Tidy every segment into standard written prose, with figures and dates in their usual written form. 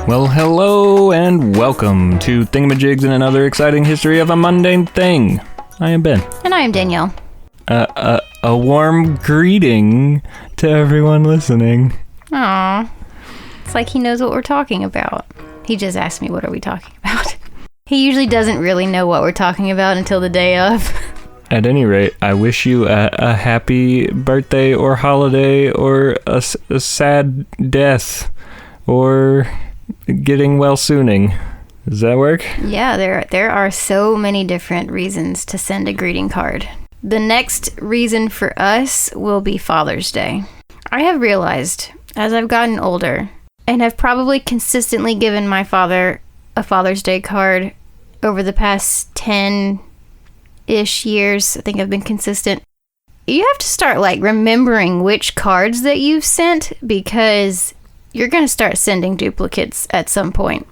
Well, hello and welcome to Thingamajigs and another exciting history of a mundane thing. I am Ben. And I am Danielle. A warm greeting to everyone listening. Aw. It's like he knows what we're talking about. He just asked me, what are we talking about? He usually doesn't really know what we're talking about until the day of. At any rate, I wish you a happy birthday or holiday or a sad death or getting well sooning. Does that work? Yeah, there are so many different reasons to send a greeting card. The next reason for us will be Father's Day. I have realized, as I've gotten older, and have probably consistently given my father a Father's Day card over the past 10-ish years, I think I've been consistent. You have to start, remembering which cards that you've sent, because you're going to start sending duplicates at some point,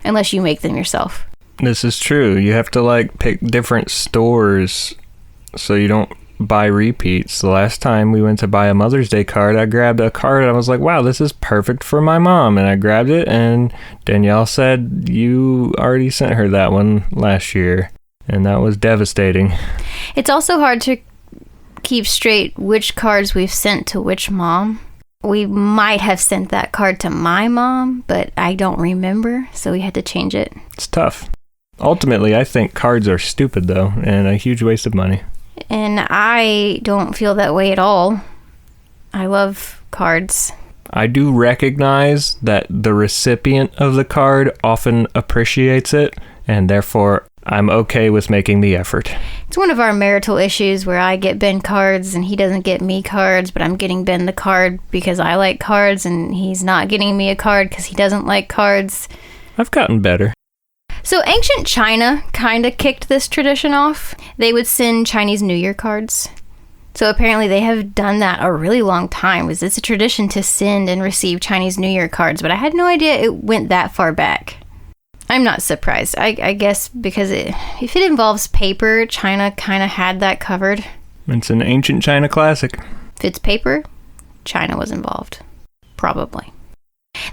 unless you make them yourself. This is true. You have to, pick different stores so you don't buy repeats. The last time we went to buy a Mother's Day card, I grabbed a card and I was like, wow, this is perfect for my mom. And I grabbed it and Danielle said, you already sent her that one last year. And that was devastating. It's also hard to keep straight which cards we've sent to which mom. We might have sent that card to my mom, but I don't remember, so we had to change it. It's tough. Ultimately, I think cards are stupid, though, and a huge waste of money. And I don't feel that way at all. I love cards. I do recognize that the recipient of the card often appreciates it, and therefore I'm okay with making the effort. It's one of our marital issues where I get Ben cards and he doesn't get me cards, but I'm getting Ben the card because I like cards and he's not getting me a card because he doesn't like cards. I've gotten better. So ancient China kind of kicked this tradition off. They would send Chinese New Year cards. So apparently they have done that a really long time. It's a tradition to send and receive Chinese New Year cards, but I had no idea it went that far back. I'm not surprised. I guess because if it involves paper, China kind of had that covered. It's an ancient China classic. If it's paper, China was involved. Probably.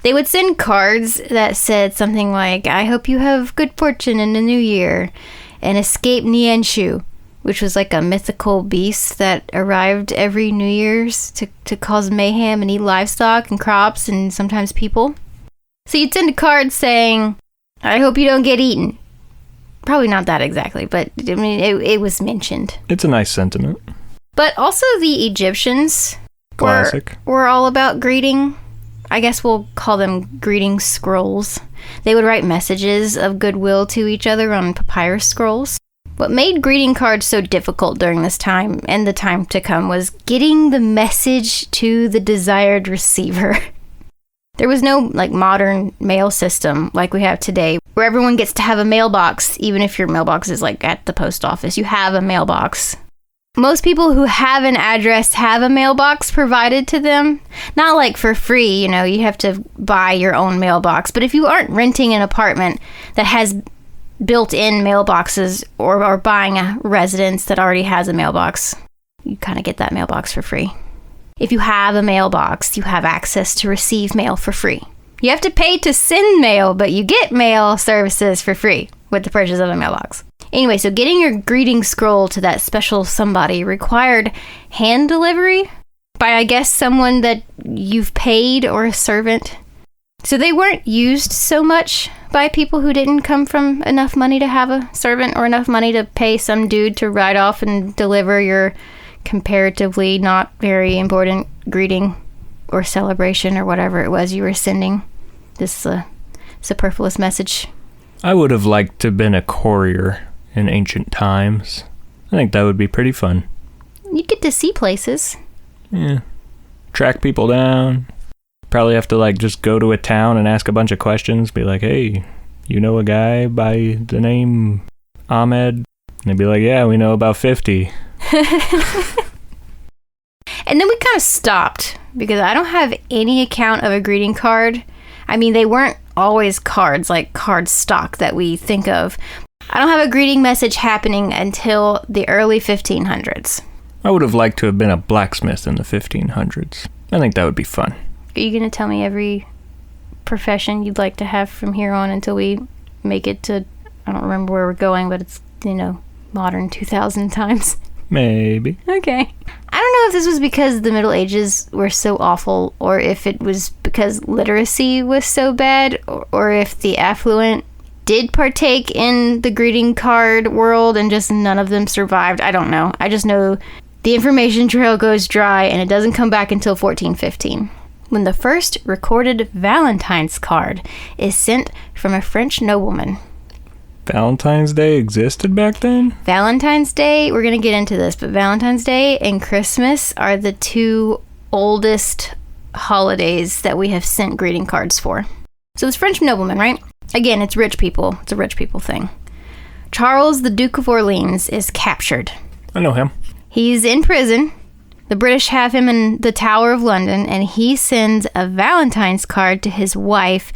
They would send cards that said something like, I hope you have good fortune in the new year, and escape Nianshu, which was like a mythical beast that arrived every New Year's to cause mayhem and eat livestock and crops and sometimes people. So you'd send a card saying, I hope you don't get eaten. Probably not that exactly, but I mean, it was mentioned. It's a nice sentiment. But also the Egyptians were all about greeting. I guess we'll call them greeting scrolls. They would write messages of goodwill to each other on papyrus scrolls. What made greeting cards so difficult during this time and the time to come was getting the message to the desired receiver. There was no modern mail system like we have today, where everyone gets to have a mailbox, even if your mailbox is at the post office. You have a mailbox. Most people who have an address have a mailbox provided to them. Not for free, you have to buy your own mailbox. But if you aren't renting an apartment that has built-in mailboxes or buying a residence that already has a mailbox, you kind of get that mailbox for free. If you have a mailbox, you have access to receive mail for free. You have to pay to send mail, but you get mail services for free with the purchase of a mailbox. Anyway, so getting your greeting scroll to that special somebody required hand delivery by, I guess, someone that you've paid or a servant. So they weren't used so much by people who didn't come from enough money to have a servant or enough money to pay some dude to ride off and deliver your comparatively not very important greeting or celebration or whatever it was you were sending. This superfluous message. I would have liked to have been a courier in ancient times. I think that would be pretty fun. You'd get to see places. Yeah. Track people down. Probably have to just go to a town and ask a bunch of questions. Be like, hey, you know a guy by the name Ahmed? And they'd be like, yeah, we know about 50. And then we kind of stopped because I don't have any account of a greeting card. I mean, they weren't always cards like card stock that we think of. I don't have a greeting message happening until the early 1500s. I would have liked to have been a blacksmith in the 1500s. I think that would be fun. Are you going to tell me every profession you'd like to have from here on until we make it to, I don't remember where we're going, but it's, modern 2000 times? Maybe. Okay. I don't know if this was because the Middle Ages were so awful, or if it was because literacy was so bad, or if the affluent did partake in the greeting card world and just none of them survived. I don't know. I just know the information trail goes dry and it doesn't come back until 1415, when the first recorded Valentine's card is sent from a French nobleman. Valentine's Day existed back then? Valentine's Day, we're going to get into this, but Valentine's Day and Christmas are the two oldest holidays that we have sent greeting cards for. So this French nobleman, right? Again, it's rich people. It's a rich people thing. Charles, the Duke of Orleans, is captured. I know him. He's in prison. The British have him in the Tower of London, and he sends a Valentine's card to his wife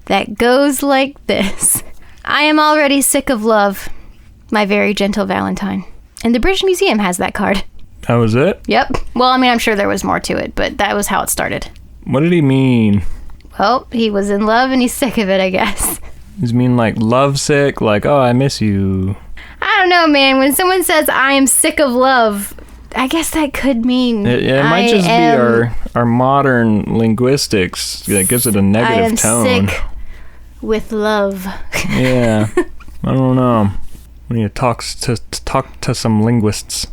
that goes like this. I am already sick of love, my very gentle Valentine. And the British Museum has that card. That was it? Yep. Well, I mean, I'm sure there was more to it, but that was how it started. What did he mean? Well, he was in love and he's sick of it, I guess. Does he mean like lovesick? Like, oh, I miss you? I don't know, man. When someone says, I am sick of love, I guess that could mean it might just be our modern linguistics that gives it a negative tone. I am sick with love. Yeah. I don't know. We need to talk to some linguists.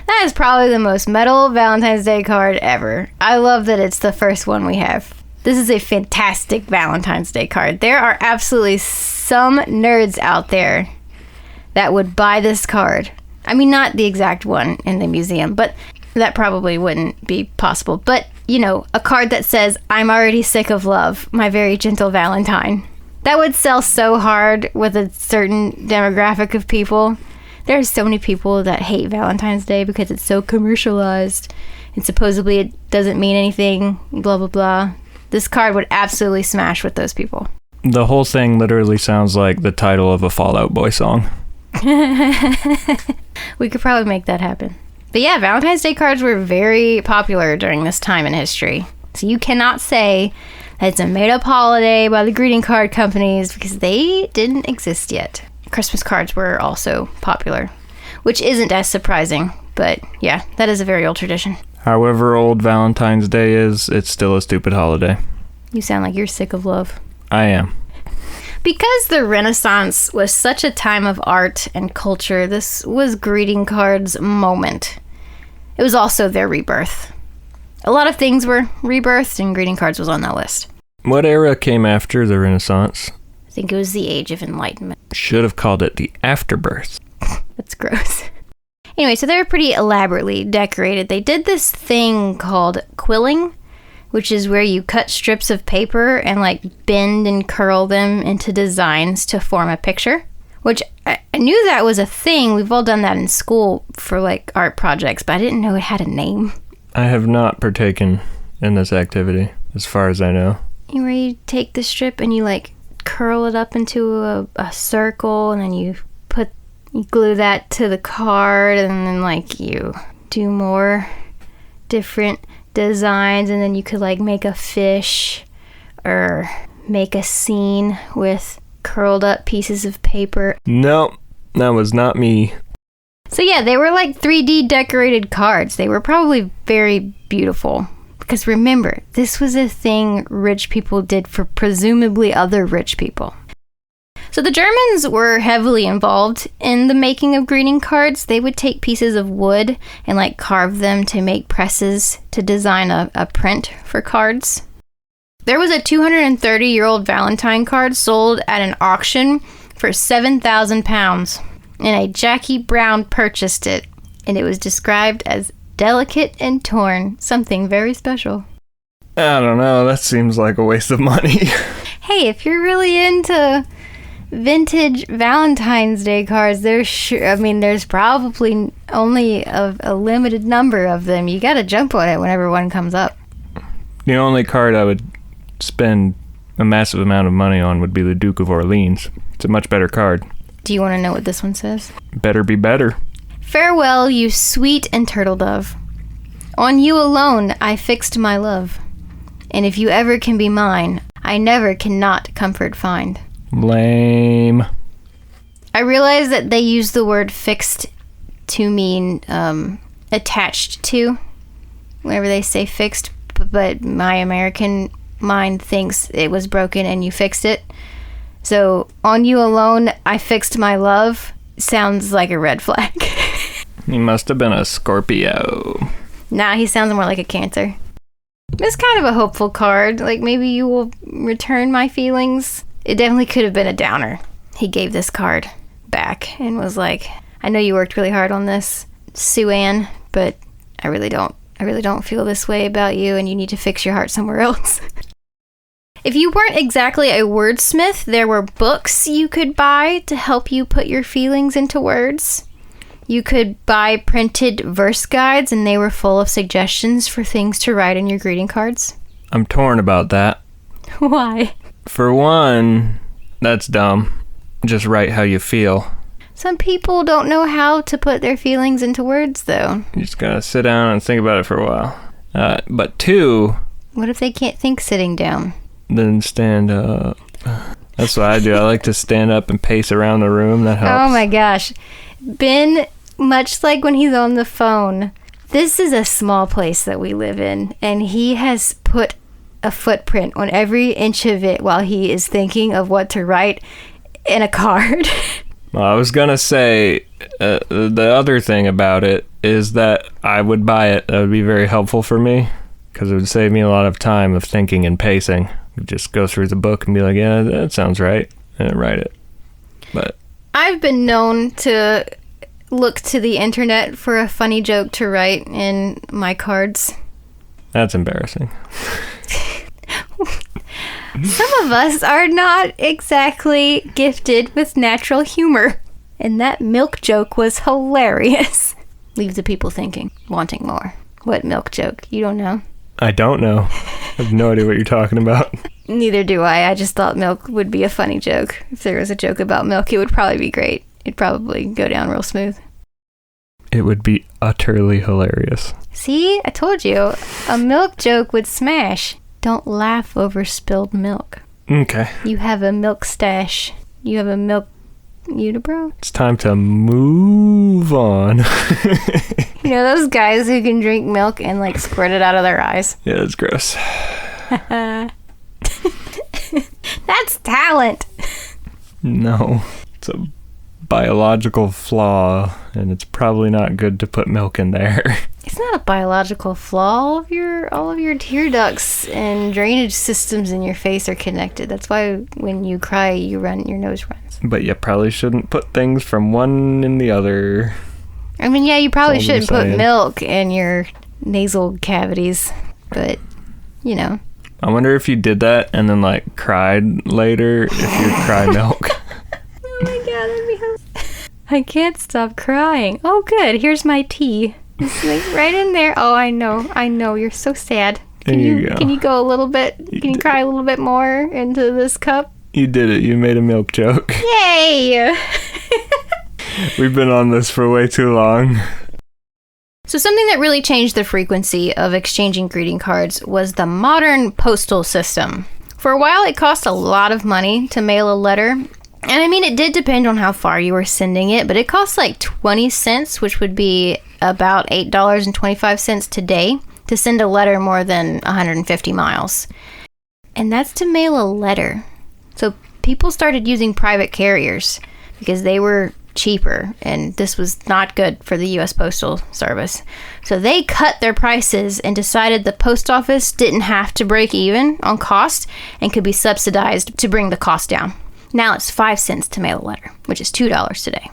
That is probably the most metal Valentine's Day card ever. I love that it's the first one we have. This is a fantastic Valentine's Day card. There are absolutely some nerds out there that would buy this card. I mean, not the exact one in the museum, but that probably wouldn't be possible. But, a card that says, I'm already sick of love, my very gentle Valentine. That would sell so hard with a certain demographic of people. There are so many people that hate Valentine's Day because it's so commercialized and supposedly it doesn't mean anything, blah, blah, blah. This card would absolutely smash with those people. The whole thing literally sounds like the title of a Fall Out Boy song. We could probably make that happen. But yeah, Valentine's Day cards were very popular during this time in history. So you cannot say that it's a made-up holiday by the greeting card companies because they didn't exist yet. Christmas cards were also popular, which isn't as surprising. But yeah, that is a very old tradition. However old Valentine's Day is, it's still a stupid holiday. You sound like you're sick of love. I am. Because the Renaissance was such a time of art and culture, this was greeting cards' moment. It was also their rebirth. A lot of things were rebirthed, and greeting cards was on that list. What era came after the Renaissance? I think it was the Age of Enlightenment. Should have called it the Afterbirth. That's gross. Anyway, so they were pretty elaborately decorated. They did this thing called quilling, which is where you cut strips of paper and bend and curl them into designs to form a picture, which I knew that was a thing. We've all done that in school for art projects, but I didn't know it had a name. I have not partaken in this activity, as far as I know. Where you take the strip and you curl it up into a circle, and then you glue that to the card, and then you do more different designs, and then you could make a fish or make a scene with curled up pieces of paper. No, that was not me. So yeah, they were 3D decorated cards. They were probably very beautiful. Because remember, this was a thing rich people did for presumably other rich people. So the Germans were heavily involved in the making of greeting cards. They would take pieces of wood and carve them to make presses to design a print for cards. There was a 230-year-old Valentine card sold at an auction for £7,000, and a Jackie Brown purchased it, and it was described as delicate and torn, something very special. I don't know, that seems like a waste of money. Hey, if you're really into vintage Valentine's Day cards, there's probably only a limited number of them. You gotta jump on it whenever one comes up. The only card I would spend a massive amount of money on would be the Duke of Orleans. It's a much better card. Do you want to know what this one says? Better be better. Farewell, you sweet and turtle dove. On you alone I fixed my love. And if you ever can be mine, I never cannot comfort find. Lame. I realize that they use the word fixed to mean attached to whenever they say fixed, but my American mind thinks it was broken and you fixed it. So, on you alone, I fixed my love sounds like a red flag. He must have been a Scorpio. Nah, he sounds more like a Cancer. It's kind of a hopeful card. Like, maybe you will return my feelings. It definitely could have been a downer. He gave this card back and was like, I know you worked really hard on this, Sue Ann, but I really don't feel this way about you, and you need to fix your heart somewhere else. If you weren't exactly a wordsmith, there were books you could buy to help you put your feelings into words. You could buy printed verse guides, and they were full of suggestions for things to write in your greeting cards. I'm torn about that. Why? For one, that's dumb. Just write how you feel. Some people don't know how to put their feelings into words, though. You just gotta sit down and think about it for a while. But two... What if they can't think sitting down? Then stand up. That's what I do. I like to stand up and pace around the room. That helps. Oh my gosh. Ben, much like when he's on the phone, this is a small place that we live in, and he has put a footprint on every inch of it while he is thinking of what to write in a card. Well, I was gonna say, the other thing about it is that I would buy it. That would be very helpful for me, because it would save me a lot of time of thinking and pacing. Just go through the book and be like, yeah, that sounds right, and write it. But I've been known to look to the internet for a funny joke to write in my cards. That's embarrassing. Some of us are not exactly gifted with natural humor, and that milk joke was hilarious. Leaves the people thinking, wanting more. What milk joke? You don't know? I don't know. I have no idea what you're talking about. Neither do I. I just thought milk would be a funny joke. If there was a joke about milk, it would probably be great. It'd probably go down real smooth. It would be utterly hilarious. See? I told you. A milk joke would smash. Don't laugh over spilled milk. Okay. You have a milk stash. You have a milk unibrow? It's time to move on. You know those guys who can drink milk and like squirt it out of their eyes? Yeah, that's gross. That's talent. No. It's a biological flaw, and it's probably not good to put milk in there. It's not a biological flaw. All of your tear ducts and drainage systems in your face are connected. That's why when you cry, your nose runs. But you probably shouldn't put things from one in the other. I mean, yeah, you probably shouldn't put milk in your nasal cavities, but, you know. I wonder if you did that and then, like, cried later if you cry milk. Oh my god, that'd be hilarious. I can't stop crying. Oh, good. Here's my tea. It's like right in there. Oh, I know. You're so sad. Can you go a little bit? Can you cry a little bit more into this cup? You did it. You made a milk joke. Yay! We've been on this for way too long. So something that really changed the frequency of exchanging greeting cards was the modern postal system. For a while, it cost a lot of money to mail a letter. And I mean, it did depend on how far you were sending it, but it cost like 20 cents, which would be about $8.25 today, to send a letter more than 150 miles. And that's to mail a letter. So people started using private carriers because they were cheaper, and this was not good for the U.S. Postal Service. So they cut their prices and decided the post office didn't have to break even on cost and could be subsidized to bring the cost down. Now it's 5 cents to mail a letter, which is $2 today.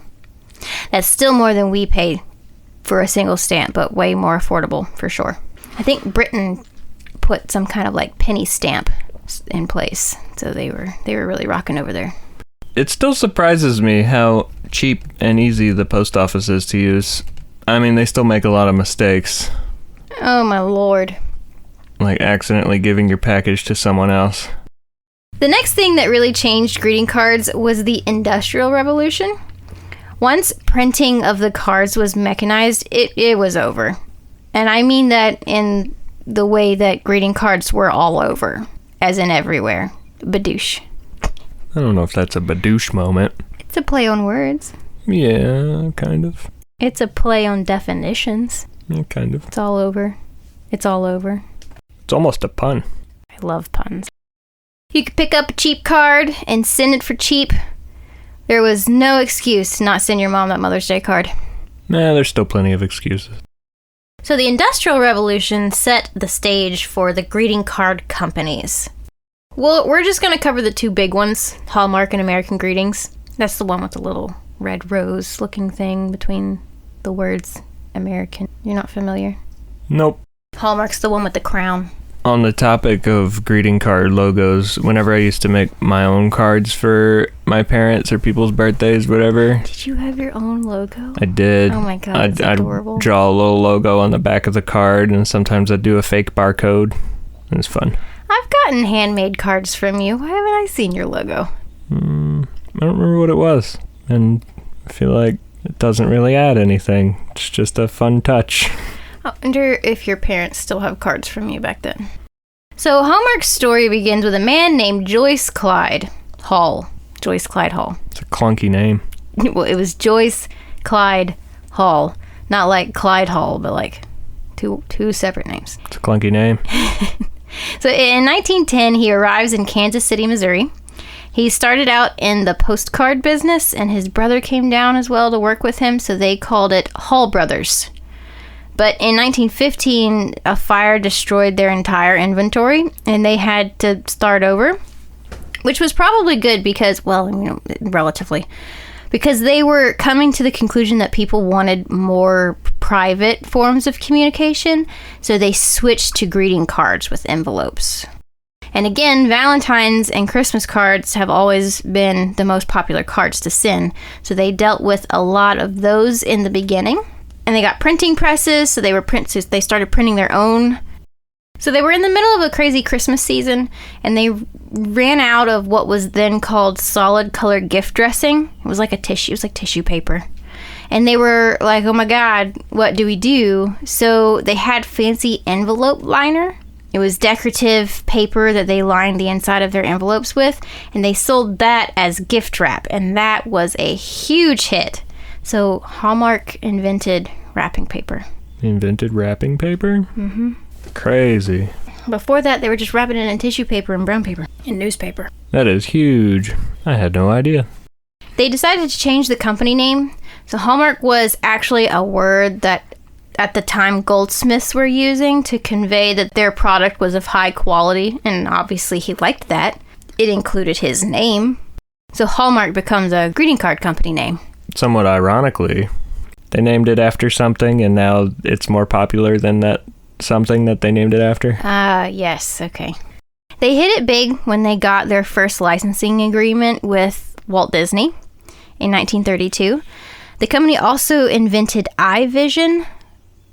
That's still more than we pay for a single stamp, but way more affordable for sure. I think Britain put some kind of like penny stamp in place, so they were really rocking over there. It still surprises me how cheap and easy the post office is to use. I mean, they still make a lot of mistakes. Oh my lord. Like accidentally giving your package to someone else. The next thing that really changed greeting cards was the Industrial Revolution. Once printing of the cards was mechanized, it was over. And I mean that in the way that greeting cards were all over, as in everywhere. badoosh. I don't know if that's a badoosh moment. It's a play on words. Yeah, kind of. It's a play on definitions. Yeah, kind of. It's all over. It's all over. It's almost a pun. I love puns. You could pick up a cheap card and send it for cheap. There was no excuse to not send your mom that Mother's Day card. Nah, there's still plenty of excuses. So the Industrial Revolution set the stage for the greeting card companies. Well, we're just going to cover the two big ones, Hallmark and American Greetings. That's the one with the little red rose looking thing between the words American. You're not familiar? Nope. Hallmark's the one with the crown. On the topic of greeting card logos, whenever I used to make my own cards for my parents or people's birthdays, whatever. Did you have your own logo? I did. Oh my god, that's adorable. I'd draw a little logo on the back of the card, and sometimes I'd do a fake barcode. It was fun. I've gotten handmade cards from you. Why haven't I seen your logo? I don't remember what it was, and I feel like it doesn't really add anything. It's just a fun touch. I wonder if your parents still have cards from you back then. So Hallmark's story begins with a man named Joyce Clyde Hall. Joyce Clyde Hall. It's a clunky name. Well, it was Joyce Clyde Hall. Not like Clyde Hall, but like two separate names. It's a clunky name. So in 1910, he arrives in Kansas City, Missouri. He started out in the postcard business, and his brother came down as well to work with him, so they called it Hall Brothers. But in 1915, a fire destroyed their entire inventory, and they had to start over, which was probably good because, well, you know, relatively, because they were coming to the conclusion that people wanted more private forms of communication, so they switched to greeting cards with envelopes. And again, Valentine's and Christmas cards have always been the most popular cards to send, so they dealt with a lot of those in the beginning. And they got printing presses, so they started printing their own. So they were in the middle of a crazy Christmas season, and they ran out of what was then called solid color gift dressing. It was like tissue paper. And they were like, oh my God, what do we do? So they had fancy envelope liner. It was decorative paper that they lined the inside of their envelopes with, and they sold that as gift wrap, and that was a huge hit. So Hallmark invented wrapping paper. Invented wrapping paper? Mm-hmm. Crazy. Before that, they were just wrapping it in tissue paper and brown paper and newspaper. That is huge. I had no idea. They decided to change the company name. So Hallmark was actually a word that at the time goldsmiths were using to convey that their product was of high quality, and obviously he liked that. It included his name. So Hallmark becomes a greeting card company name. Somewhat ironically, they named it after something, and now it's more popular than that something that they named it after. Yes, okay. They hit it big when they got their first licensing agreement with Walt Disney in 1932. The company also invented iVision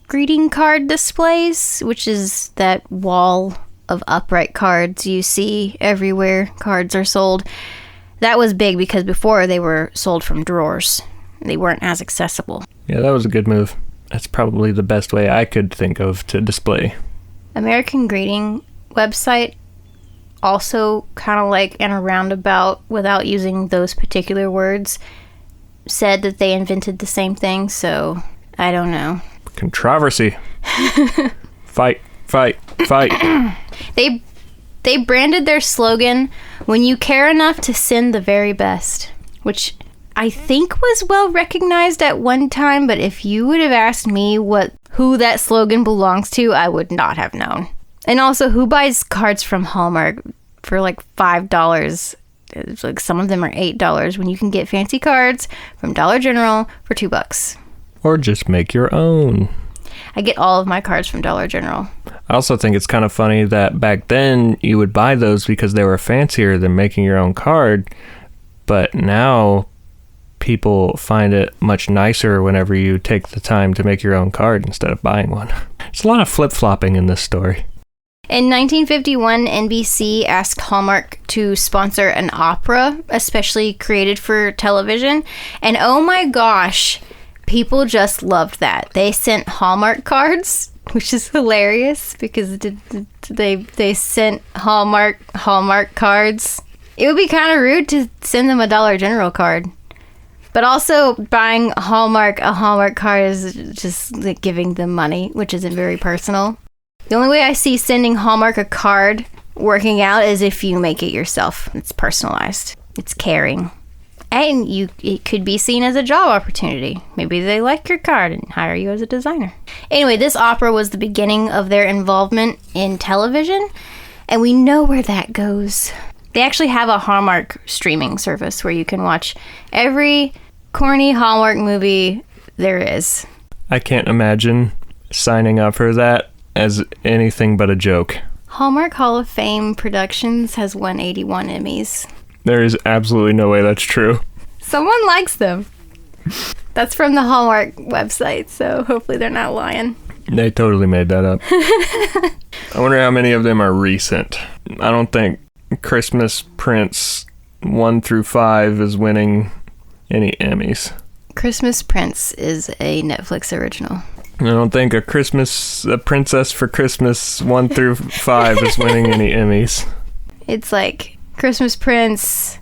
greeting card displays, which is that wall of upright cards you see everywhere cards are sold. That was big because before they were sold from drawers. They weren't as accessible. Yeah, that was a good move. That's probably the best way I could think of to display. American Greeting website also kind of like in a roundabout, without using those particular words, said that they invented the same thing, so I don't know. Controversy. Fight. They branded their slogan, "When you care enough to send the very best," which I think was well recognized at one time, but if you would have asked me who that slogan belongs to, I would not have known. And also, who buys cards from Hallmark for like $5? It's like some of them are $8 when you can get fancy cards from Dollar General for $2. Or just make your own. I get all of my cards from Dollar General. I also think it's kind of funny that back then you would buy those because they were fancier than making your own card, but now people find it much nicer whenever you take the time to make your own card instead of buying one. There's a lot of flip-flopping in this story. In 1951, NBC asked Hallmark to sponsor an opera, especially created for television, and oh my gosh, people just loved that. They sent Hallmark cards, which is hilarious because they sent Hallmark cards. It would be kind of rude to send them a Dollar General card. But also, buying a Hallmark card is just like giving them money, which isn't very personal. The only way I see sending Hallmark a card working out is if you make it yourself. It's personalized. It's caring. And it could be seen as a job opportunity. Maybe they like your card and hire you as a designer. Anyway, this opera was the beginning of their involvement in television, and we know where that goes. They actually have a Hallmark streaming service where you can watch every corny Hallmark movie there is. I can't imagine signing up for that as anything but a joke. Hallmark Hall of Fame Productions has won 81 Emmys. There is absolutely no way that's true. Someone likes them. That's from the Hallmark website, so hopefully they're not lying. They totally made that up. I wonder how many of them are recent. I don't think Christmas Prince 1 through 5 is winning any Emmys. Christmas Prince is a Netflix original. I don't think a Princess for Christmas 1 through 5 is winning any Emmys. It's like Christmas Prince,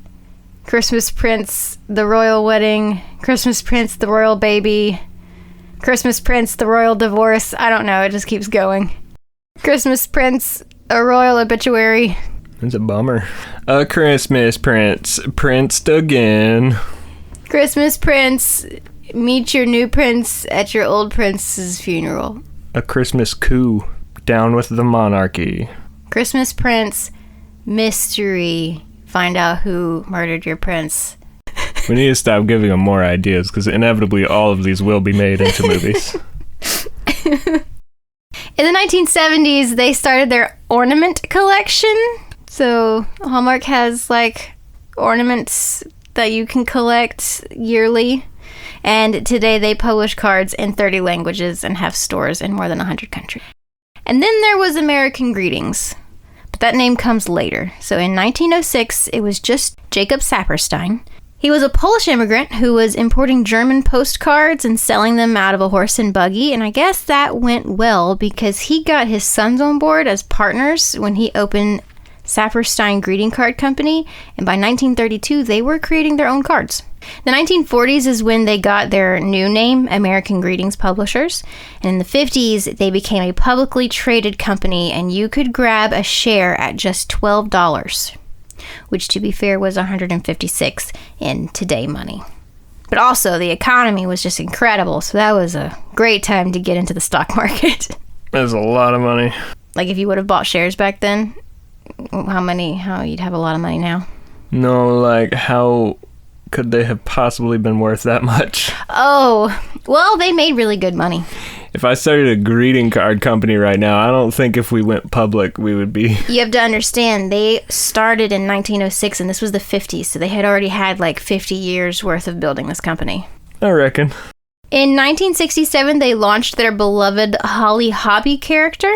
the Royal Wedding, Christmas Prince, the Royal Baby, Christmas Prince, the Royal Divorce. I don't know, it just keeps going. Christmas Prince, a Royal Obituary. It's a bummer. A Christmas Prince, Princed again. Christmas Prince, meet your new prince at your old prince's funeral. A Christmas coup, down with the monarchy. Christmas Prince, mystery, find out who murdered your prince. We need to stop giving them more ideas, because inevitably all of these will be made into movies. In the 1970s, they started their ornament collection. So Hallmark has like ornaments that you can collect yearly. And today they publish cards in 30 languages and have stores in more than 100 countries. And then there was American Greetings. But that name comes later. So in 1906, it was just Jacob Saperstein. He was a Polish immigrant who was importing German postcards and selling them out of a horse and buggy. And I guess that went well because he got his sons on board as partners when he opened Saperstein Greeting Card Company, and by 1932 they were creating their own cards. The 1940s is when they got their new name, American Greetings Publishers, and in the 50s they became a publicly traded company, and you could grab a share at just $12, which to be fair was $156 in today money. But also the economy was just incredible, so that was a great time to get into the stock market. That's a lot of money. Like if you would have bought shares back then, how you'd have a lot of money now? No, like how could they have possibly been worth that much? Oh, well, they made really good money. If I started a greeting card company right now, I don't think if we went public we would be... You have to understand, they started in 1906 and this was the 50s, so they had already had like 50 years worth of building this company. I reckon. In 1967, they launched their beloved Holly Hobbie character,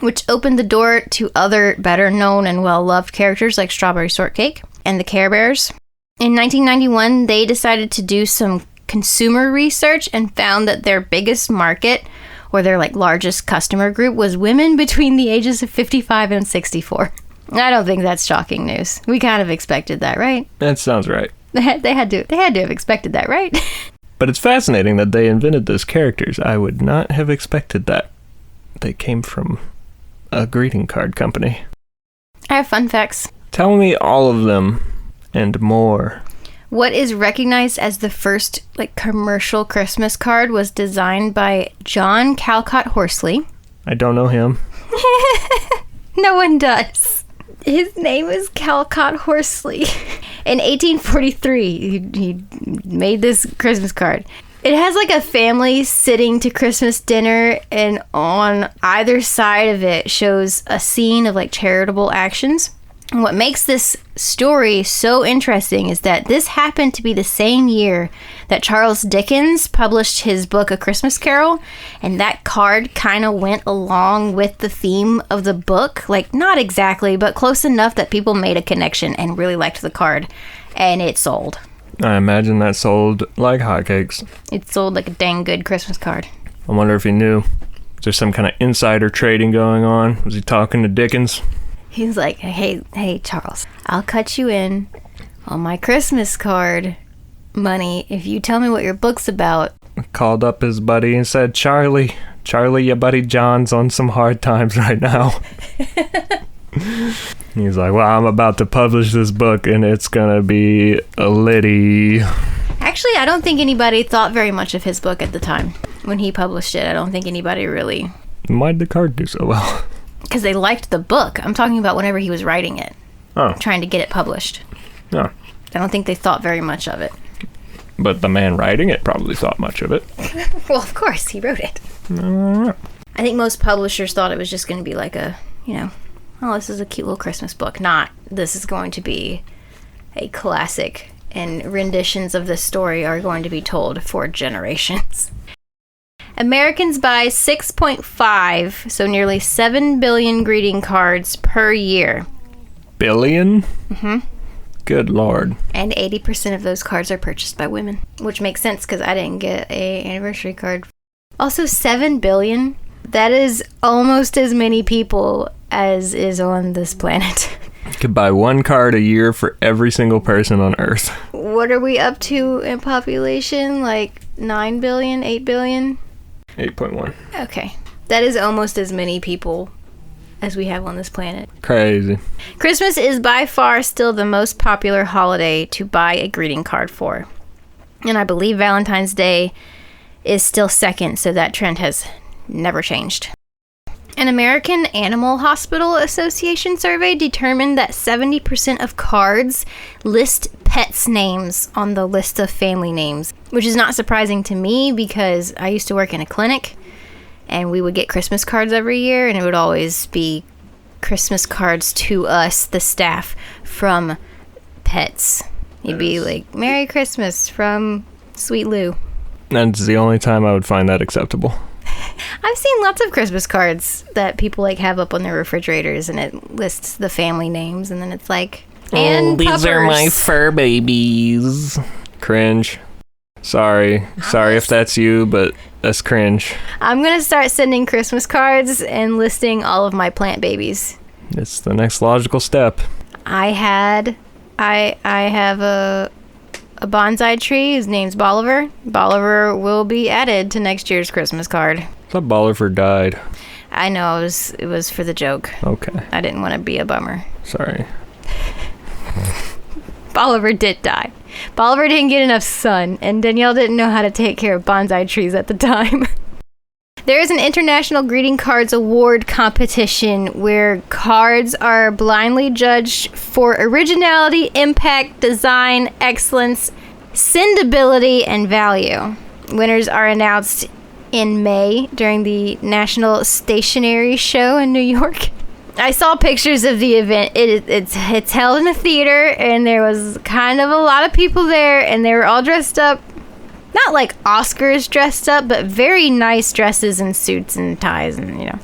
which opened the door to other better known and well-loved characters like Strawberry Shortcake and the Care Bears. In 1991, they decided to do some consumer research and found that their biggest market, or their like largest customer group, was women between the ages of 55 and 64. I don't think that's shocking news. We kind of expected that, right? That sounds right. They had to have expected that, right? But it's fascinating that they invented those characters. I would not have expected that. They came from a greeting card company. I have fun facts. Tell me all of them and more. What is recognized as the first commercial Christmas card was designed by John Callcott Horsley. I don't know him. No one does. His name is Callcott Horsley. In 1843, he made this Christmas card. It has a family sitting to Christmas dinner, and on either side of it shows a scene of charitable actions. And what makes this story so interesting is that this happened to be the same year that Charles Dickens published his book A Christmas Carol, and that card kind of went along with the theme of the book. Not exactly, but close enough that people made a connection and really liked the card, and it sold. I imagine that sold like hotcakes. It sold like a dang good Christmas card. I wonder if he knew. there some kind of insider trading going on? Was he talking to Dickens? He's like, hey, Charles, I'll cut you in on my Christmas card money if you tell me what your book's about. Called up his buddy and said, Charlie, your buddy John's on some hard times right now. He's like, well, I'm about to publish this book and it's gonna be a litty. Actually, I don't think anybody thought very much of his book at the time when he published it. I don't think anybody really. Why'd the card do so well? Because they liked the book. I'm talking about whenever he was writing it. Oh. Trying to get it published. Oh. I don't think they thought very much of it. But the man writing it probably thought much of it. Well, of course, he wrote it. I think most publishers thought it was just going to be like a, oh, this is a cute little Christmas book. Not, this is going to be a classic, and renditions of this story are going to be told for generations. Americans buy 6.5, so nearly 7 billion greeting cards per year. Billion? Mm-hmm. Good Lord. And 80% of those cards are purchased by women, which makes sense because I didn't get a anniversary card. Also, 7 billion, that is almost as many people as is on this planet. You could buy one card a year for every single person on Earth. What are we up to in population? Like 9 billion, 8 billion? 8.1. Okay. That is almost as many people as we have on this planet. Crazy. Christmas is by far still the most popular holiday to buy a greeting card for. And I believe Valentine's Day is still second, so that trend has never changed. An American Animal Hospital Association survey determined that 70% of cards list pets' names on the list of family names, which is not surprising to me because I used to work in a clinic and we would get Christmas cards every year, and it would always be Christmas cards to us, the staff, from pets. You'd be like, Merry Christmas from Sweet Lou. That's the only time I would find that acceptable. I've seen lots of Christmas cards that people have up on their refrigerators, and it lists the family names, and then it's like, and these puppers. are my fur babies. Cringe. Sorry if that's you, but that's cringe. I'm gonna start sending Christmas cards and listing all of my plant babies. It's the next logical step. I have a bonsai tree. His name's Bolivar. Bolivar will be added to next year's Christmas card. I thought Bolivar died. I know, it was for the joke. Okay. I didn't want to be a bummer. Sorry. Bolivar did die. Bolivar didn't get enough sun, and Danielle didn't know how to take care of bonsai trees at the time. There is an International Greeting Cards Award competition where cards are blindly judged for originality, impact, design, excellence, sendability, and value. Winners are announced in May during the National Stationery Show in New York. I saw pictures of the event. It's held in a theater, and there was kind of a lot of people there, and they were all dressed up. Not like Oscars dressed up, but very nice dresses and suits and ties, and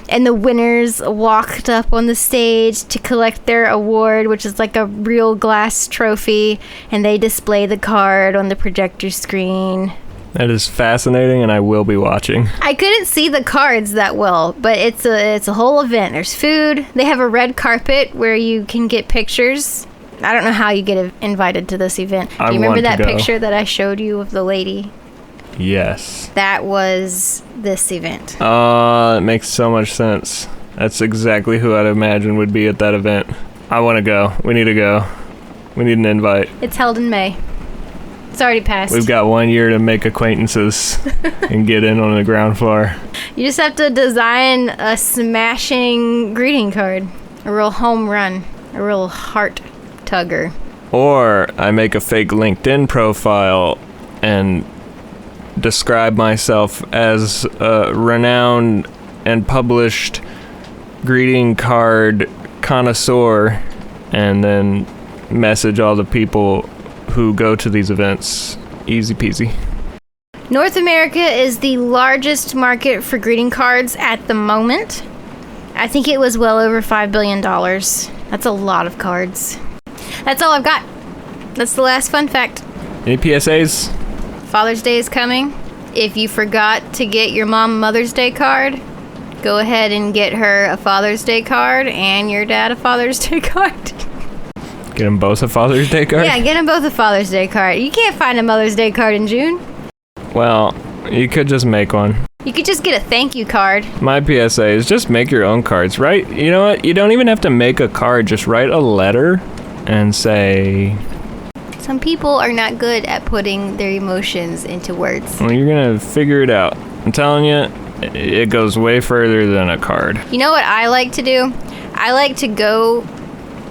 And the winners walked up on the stage to collect their award, which is like a real glass trophy, and they display the card on the projector screen. That is fascinating, and I will be watching. I couldn't see the cards that well, but it's a whole event. There's food. They have a red carpet where you can get pictures. I don't know how you get invited to this event. Do you remember that picture that I showed you of the lady? Yes. That was this event. It makes so much sense. That's exactly who I'd imagine would be at that event. I want to go. We need to go. We need an invite. It's held in May. It's already passed. We've got 1 year to make acquaintances and get in on the ground floor. You just have to design a smashing greeting card. A real home run. A real heart tugger. Or I make a fake LinkedIn profile and describe myself as a renowned and published greeting card connoisseur, and then message all the people who go to these events. Easy peasy. North America is the largest market for greeting cards at the moment. I think it was well over $5 billion. That's a lot of cards. That's all I've got. That's the last fun fact. Any PSAs? Father's Day is coming. if you forgot to get your mom a Mother's Day card, go ahead and get her a Father's Day card and your dad a Father's Day card. Get them both a Father's Day card? Yeah, get them both a Father's Day card. You can't find a Mother's Day card in June. Well, you could just make one. You could just get a thank you card. My PSA is just make your own cards, right? You know what? You don't even have to make a card. Just write a letter and say... Some people are not good at putting their emotions into words. Well, you're going to figure it out. I'm telling you, it goes way further than a card. You know what I like to do? I like to go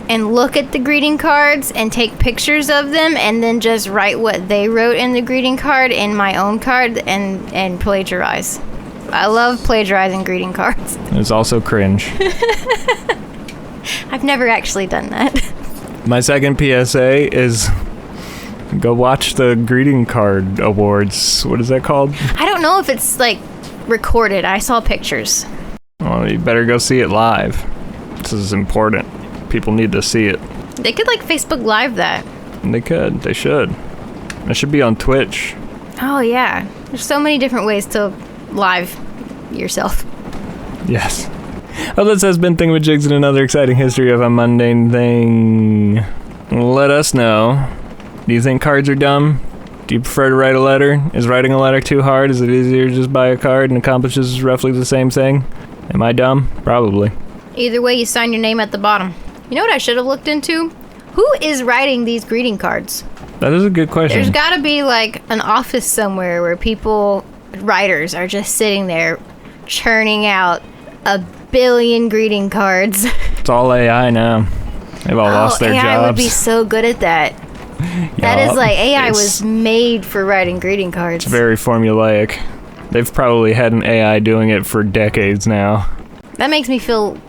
and look at the greeting cards and take pictures of them and then just write what they wrote in the greeting card in my own card and plagiarize. I love plagiarizing greeting cards. It's also cringe. I've never actually done that. My second PSA is go watch the greeting card awards. What is that called? I don't know if it's like recorded. I saw pictures. Well, you better go see it live. This is important. People need to see it. They could like Facebook Live that. They could. They should. It should be on Twitch. Oh yeah. There's so many different ways to live yourself. Yes. Well, this has been Thingamajigs and another exciting history of a mundane thing. Let us know. Do you think cards are dumb? Do you prefer to write a letter? Is writing a letter too hard? Is it easier to just buy a card and accomplishes roughly the same thing? Am I dumb? Probably. Either way, you sign your name at the bottom. You know what I should have looked into? Who is writing these greeting cards? That is a good question. There's got to be like an office somewhere where writers are just sitting there churning out 1 billion greeting cards. It's all AI now. They've all lost their jobs. AI would be so good at that. That is like, AI was made for writing greeting cards. It's very formulaic. They've probably had an AI doing it for decades now. That makes me feel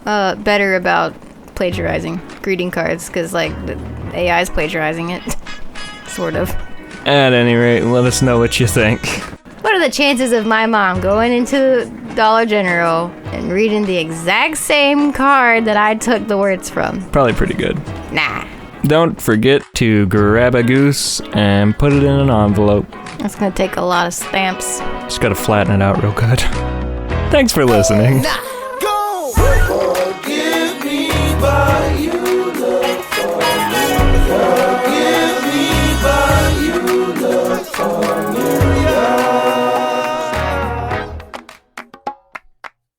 better about plagiarizing greeting cards, because like the AI is plagiarizing it. Sort of. At any rate, let us know what you think. What are the chances of my mom going into Dollar General and reading the exact same card that I took the words from? Probably pretty good. Nah. Don't forget to grab a goose and put it in an envelope. That's gonna take a lot of stamps. Just gotta flatten it out real good. Thanks for listening. Nah.